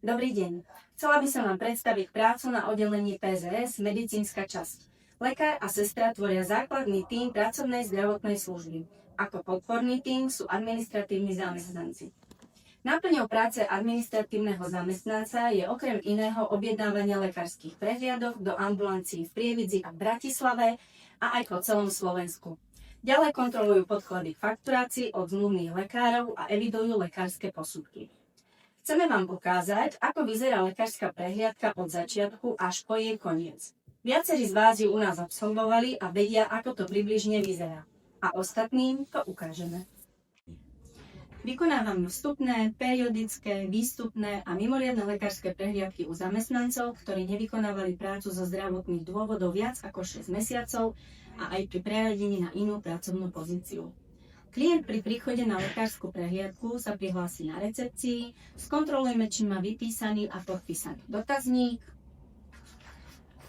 Dobrý deň. Chcela by som vám predstaviť prácu na oddelení PZS Medicínska časť. Lekár a sestra tvoria základný tím pracovnej zdravotnej služby. Ako podporný tím sú administratívni zamestnanci. Náplňou práce administratívneho zamestnanca je okrem iného objednávanie lekárskych prehliadok do ambulancií v Prievidzi a v Bratislave a aj po celom Slovensku. Ďalej kontrolujú podklady k fakturácii od zmluvných lekárov a evidujú lekárske posudky. Chceme vám ukázať, ako vyzerá lekárska prehliadka od začiatku až po jej koniec. Viacerí z vás ju u nás absolvovali a vedia, ako to približne vyzerá. A ostatným to ukážeme. Vykonávame vstupné, periodické, výstupné a mimoriadne lekárske prehliadky u zamestnancov, ktorí nevykonávali prácu zo zdravotných dôvodov viac ako 6 mesiacov a aj pri preradení na inú pracovnú pozíciu. Klient pri príchode na lekárskú prehliadku sa prihlási na recepcii, skontrolujeme, či má vypísaný a podpísaný dotazník,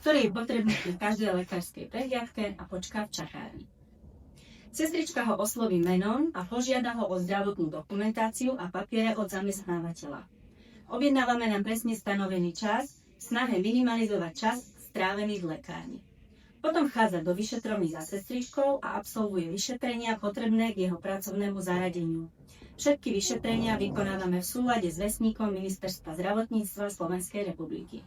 ktorý je potrebný pri každej lekárskej prehliadke a počká v čakárni. Sestrička ho osloví menom a požiada ho o zdravotnú dokumentáciu a papiere od zamestnávateľa. Objednávame nám presne stanovený čas v snahe minimalizovať čas strávený v lekárni. Potom vchádza do vyšetrovny za sestričkou a absolvuje vyšetrenia potrebné k jeho pracovnému zaradeniu. Všetky vyšetrenia vykonávame v súlade s vestníkom Ministerstva zdravotníctva Slovenskej republiky.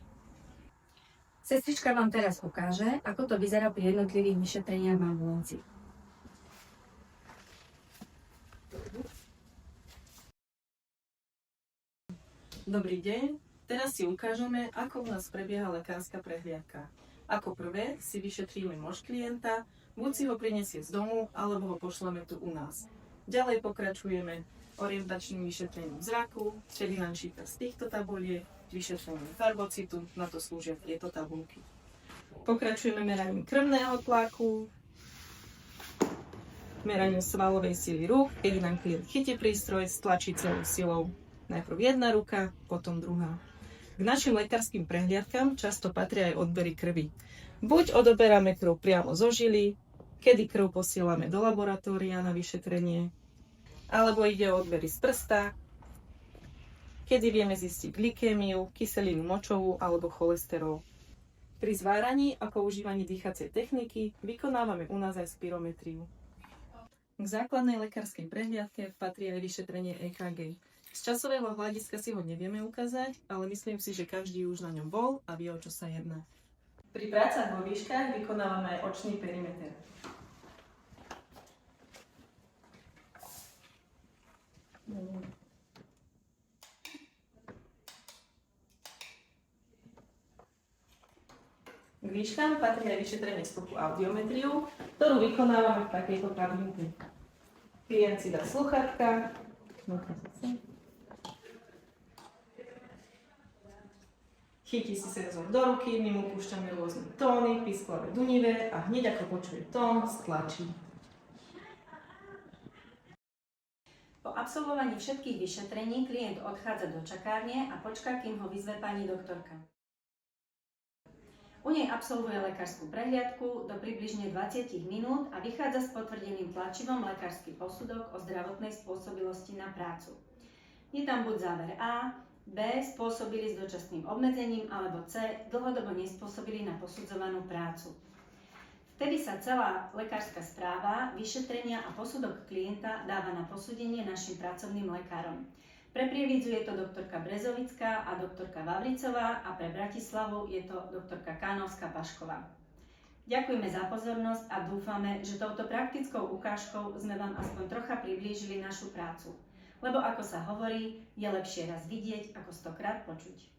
Sestrička vám teraz ukáže, ako to vyzerá pri jednotlivých vyšetreniach v ambulancii. Dobrý deň, teraz si ukážeme, ako u nás prebieha lekárska prehliadka. Ako prvé si vyšetríme mož klienta, buď si ho prinesie z domu, alebo ho pošleme tu u nás. Ďalej pokračujeme orientačným vyšetrením zraku, kedy nám číta z týchto tabuliek, vyšetrením farbocitu, na to slúžia tieto tabulky. Pokračujeme meraním krvného tlaku, meraním svalovej sily rúk, kedy nám klient chytí prístroj, stlačí celou silou. Najprv jedna ruka, potom druhá. K našim lekárskym prehliadkam často patria aj odbery krvi. Buď odoberáme krv priamo zo žily, kedy krv posielame do laboratória na vyšetrenie, alebo ide o odbery z prsta, kedy vieme zistiť glykémiu, kyselinu močovú alebo cholesterol. Pri zváraní a používaní dýchacej techniky vykonávame u nás aj spirometriu. K základnej lekárskej prehliadke patrí aj vyšetrenie EKG. Z časového hľadiska si ho nevieme ukázať, ale myslím si, že každý už na ňom bol a vie, o čo sa jedná. Pri prácach vo výškach vykonávame aj očný perimeter. K výškam patrí aj vyšetrenie vstupu audiometriu, ktorú vykonávame v takejto kabinke. Klient si dá sluchátka, chytí si senzor do ruky, my mu púšťame rôzne tóny, písklavé, dunivé a hneď ako počuje tón, stlačí. Po absolvovaní všetkých vyšetrení klient odchádza do čakárne a počká, kým ho vyzve pani doktorka. U nej absolvuje lekárskú prehliadku do približne 20 minút a vychádza s potvrdeným tlačivom lekársky posudok o zdravotnej spôsobilosti na prácu. Je tam buď záver A, B. Spôsobili s dočasným obmedzením alebo C. Dlhodobo nespôsobili na posudzovanú prácu. Vtedy sa celá lekárska správa, vyšetrenia a posudok klienta dáva na posúdenie našim pracovným lekárom. Pre Prievidzu je to doktorka Brezovická a doktorka Vavricová a pre Bratislavu je to doktorka Kánovská-Pašková. Ďakujeme za pozornosť a dúfame, že touto praktickou ukážkou sme vám aspoň trocha priblížili našu prácu. Lebo ako sa hovorí, je lepšie raz vidieť, ako 100-krát počuť.